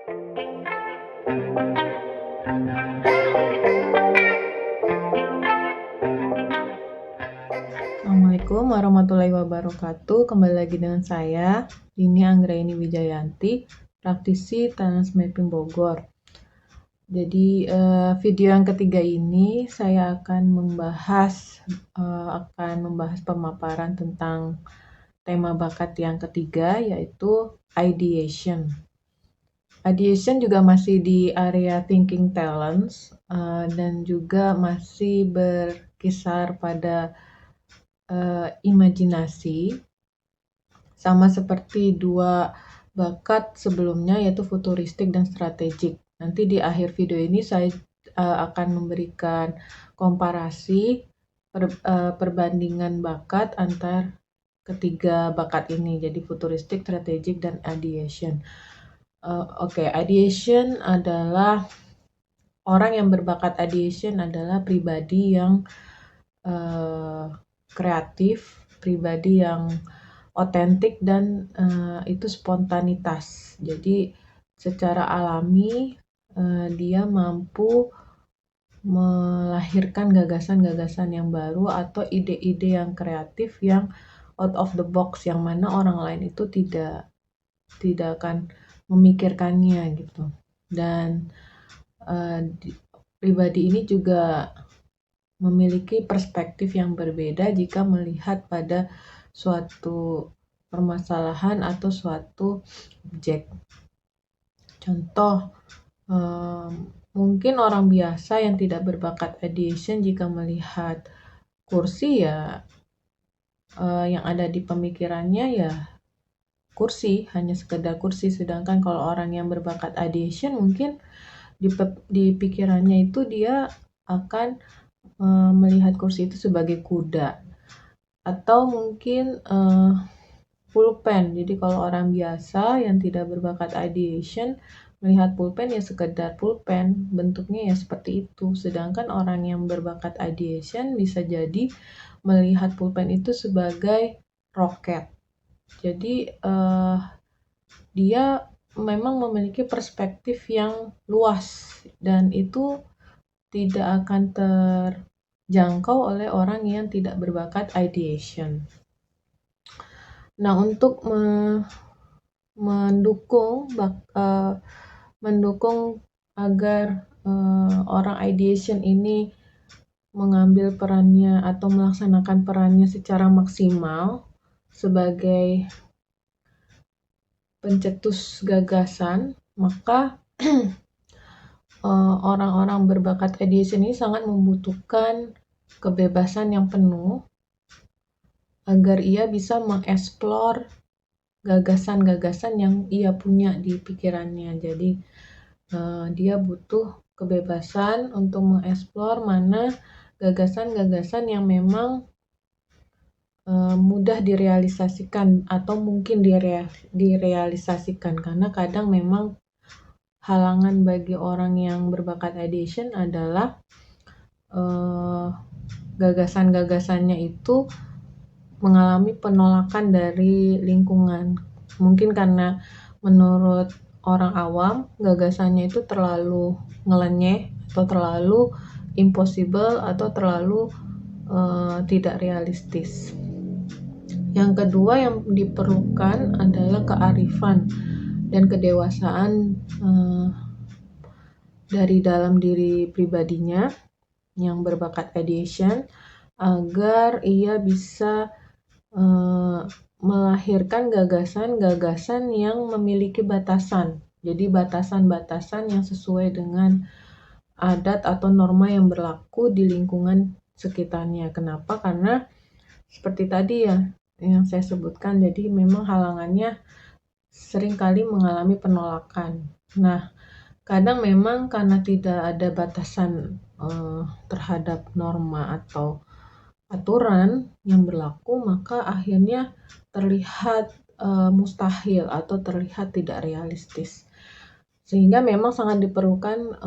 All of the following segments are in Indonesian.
Assalamualaikum warahmatullahi wabarakatuh. Kembali lagi dengan saya, Dini Anggraini Wijayanti, praktisi Talents Mapping Bogor. Jadi video yang ketiga ini saya akan membahas pemaparan tentang tema bakat yang ketiga, yaitu ideation. Ideation juga masih di area thinking talents dan juga masih berkisar pada imajinasi, sama seperti dua bakat sebelumnya, yaitu futuristik dan strategik. Nanti di akhir video ini saya akan memberikan komparasi perbandingan bakat antar ketiga bakat ini, jadi futuristik, strategik, dan ideation. Ideation adalah orang yang berbakat ideation adalah pribadi yang kreatif, pribadi yang otentik, dan itu spontanitas. Jadi secara alami dia mampu melahirkan gagasan-gagasan yang baru atau ide-ide yang kreatif yang out of the box, yang mana orang lain itu tidak akan memikirkannya gitu. Dan pribadi ini juga memiliki perspektif yang berbeda jika melihat pada suatu permasalahan atau suatu objek. Contoh, mungkin orang biasa yang tidak berbakat ideation jika melihat kursi yang ada di pemikirannya kursi, hanya sekedar kursi. Sedangkan kalau orang yang berbakat ideation mungkin di pikirannya itu dia akan melihat kursi itu sebagai kuda, atau mungkin pulpen. Jadi kalau orang biasa yang tidak berbakat ideation melihat pulpen sekedar pulpen, bentuknya seperti itu. Sedangkan orang yang berbakat ideation bisa jadi melihat pulpen itu sebagai roket. Jadi dia memang memiliki perspektif yang luas, dan itu tidak akan terjangkau oleh orang yang tidak berbakat ideation. Nah, untuk mendukung agar orang ideation ini mengambil perannya atau melaksanakan perannya secara maksimal sebagai pencetus gagasan, maka orang-orang berbakat ideation ini sangat membutuhkan kebebasan yang penuh agar ia bisa mengeksplor gagasan-gagasan yang ia punya di pikirannya. Jadi dia butuh kebebasan untuk mengeksplor mana gagasan-gagasan yang memang mudah direalisasikan atau mungkin direalisasikan, karena kadang memang halangan bagi orang yang berbakat ideation adalah gagasan-gagasannya itu mengalami penolakan dari lingkungan. Mungkin karena menurut orang awam gagasannya itu terlalu nyeleneh atau terlalu impossible atau terlalu tidak realistis. Yang kedua yang diperlukan adalah kearifan dan kedewasaan dari dalam diri pribadinya yang berbakat ideation, agar ia bisa melahirkan gagasan-gagasan yang memiliki batasan. Jadi batasan-batasan yang sesuai dengan adat atau norma yang berlaku di lingkungan sekitarnya. Kenapa? Karena seperti tadi yang saya sebutkan, jadi memang halangannya seringkali mengalami penolakan. Nah, kadang memang karena tidak ada batasan terhadap norma atau aturan yang berlaku, maka akhirnya terlihat mustahil atau terlihat tidak realistis. Sehingga memang sangat diperlukan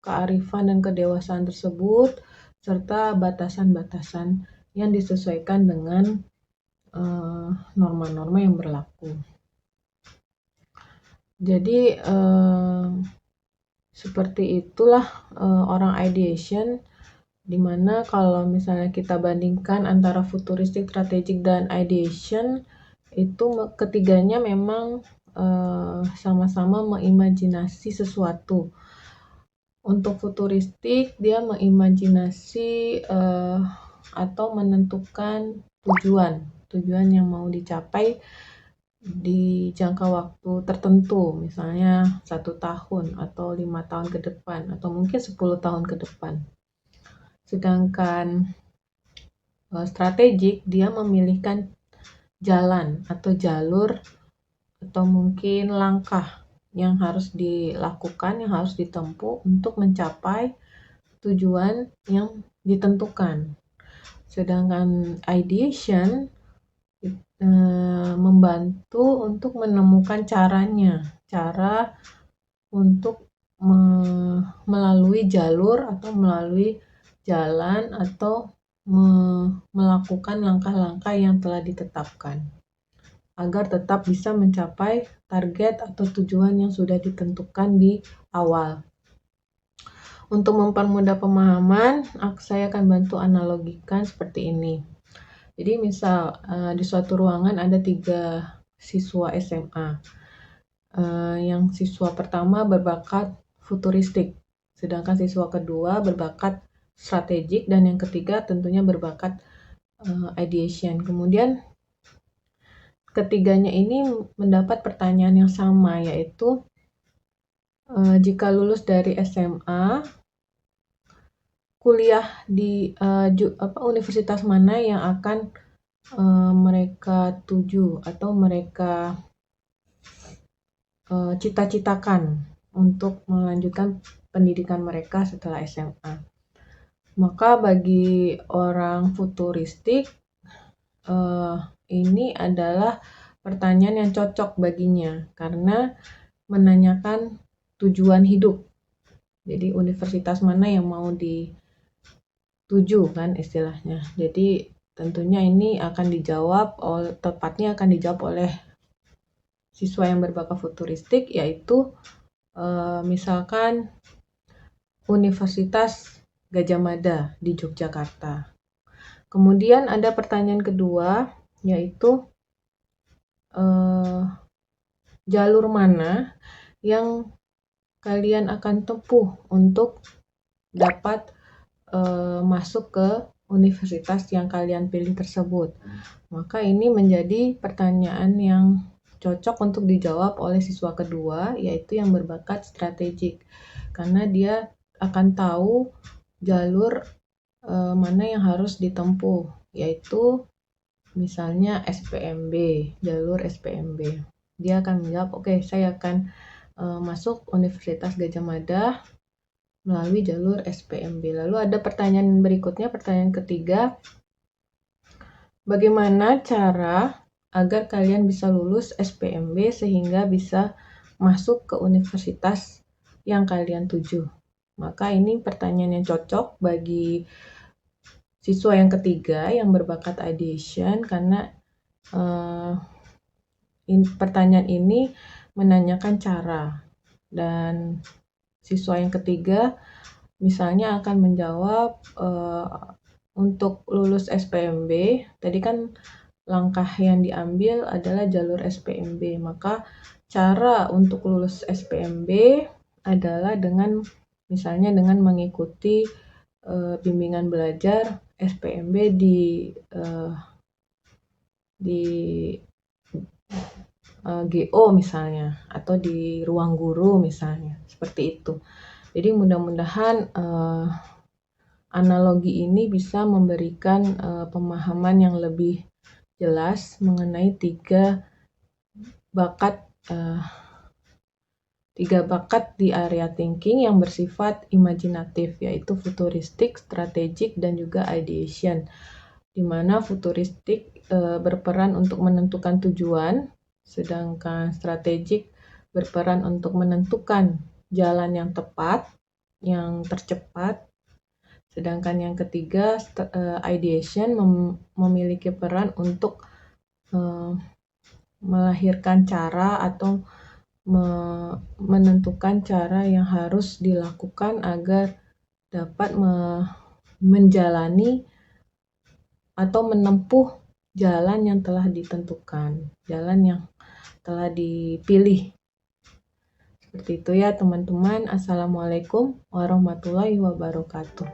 kearifan dan kedewasaan tersebut, serta batasan-batasan yang disesuaikan dengan norma-norma yang berlaku. Jadi seperti itulah orang ideation, dimana kalau misalnya kita bandingkan antara futuristik, strategik, dan ideation, itu ketiganya memang sama-sama mengimajinasi sesuatu. Untuk futuristik, dia mengimajinasi atau menentukan tujuan yang mau dicapai di jangka waktu tertentu, misalnya 1 tahun atau 5 tahun ke depan, atau mungkin 10 tahun ke depan. Sedangkan strategik, dia memilihkan jalan atau jalur atau mungkin langkah yang harus dilakukan, yang harus ditempuh untuk mencapai tujuan yang ditentukan. Sedangkan ideation membantu untuk menemukan cara untuk melalui jalur atau melalui jalan atau melakukan langkah-langkah yang telah ditetapkan agar tetap bisa mencapai target atau tujuan yang sudah ditentukan di awal. Untuk mempermudah pemahaman, saya akan bantu analogikan seperti ini. Jadi misal di suatu ruangan ada 3 siswa SMA. Yang siswa pertama berbakat futuristik, sedangkan siswa kedua berbakat strategik, dan yang ketiga tentunya berbakat ideation. Kemudian ketiganya ini mendapat pertanyaan yang sama, yaitu jika lulus dari SMA, kuliah di universitas mana yang akan mereka tuju atau mereka cita-citakan untuk melanjutkan pendidikan mereka setelah SMA. Maka bagi orang futuristik, ini adalah pertanyaan yang cocok baginya karena menanyakan tujuan hidup. Jadi universitas mana yang mau dituju kan istilahnya. Jadi tentunya ini akan dijawab, tepatnya akan dijawab oleh siswa yang berbakat futuristik, yaitu misalkan Universitas Gadjah Mada di Yogyakarta. Kemudian ada pertanyaan kedua, yaitu jalur mana yang kalian akan tempuh untuk dapat masuk ke universitas yang kalian pilih tersebut. Maka ini menjadi pertanyaan yang cocok untuk dijawab oleh siswa kedua, yaitu yang berbakat strategik, karena dia akan tahu jalur mana yang harus ditempuh, yaitu misalnya SPMB, jalur SPMB. Dia akan menjawab, oke, saya akan masuk Universitas Gadjah Mada melalui jalur SPMB. Lalu ada pertanyaan berikutnya, pertanyaan ketiga, bagaimana cara agar kalian bisa lulus SPMB sehingga bisa masuk ke universitas yang kalian tuju? Maka ini pertanyaan yang cocok bagi siswa yang ketiga yang berbakat ideation, karena pertanyaan ini menanyakan cara, dan siswa yang ketiga misalnya akan menjawab untuk lulus SPMB, tadi kan langkah yang diambil adalah jalur SPMB, maka cara untuk lulus SPMB adalah dengan misalnya dengan mengikuti bimbingan belajar SPMB di GO misalnya, atau di ruang guru misalnya, seperti itu. Jadi mudah-mudahan analogi ini bisa memberikan pemahaman yang lebih jelas mengenai tiga bakat di area thinking yang bersifat imajinatif, yaitu futuristik, strategik, dan juga ideation. Di mana futuristik berperan untuk menentukan tujuan, sedangkan strategik berperan untuk menentukan jalan yang tepat, yang tercepat. Sedangkan yang ketiga, ideation memiliki peran untuk melahirkan cara atau menentukan cara yang harus dilakukan agar dapat menjalani atau menempuh jalan yang telah ditentukan, jalan yang telah dipilih. Seperti itu ya teman-teman. Assalamualaikum warahmatullahi wabarakatuh.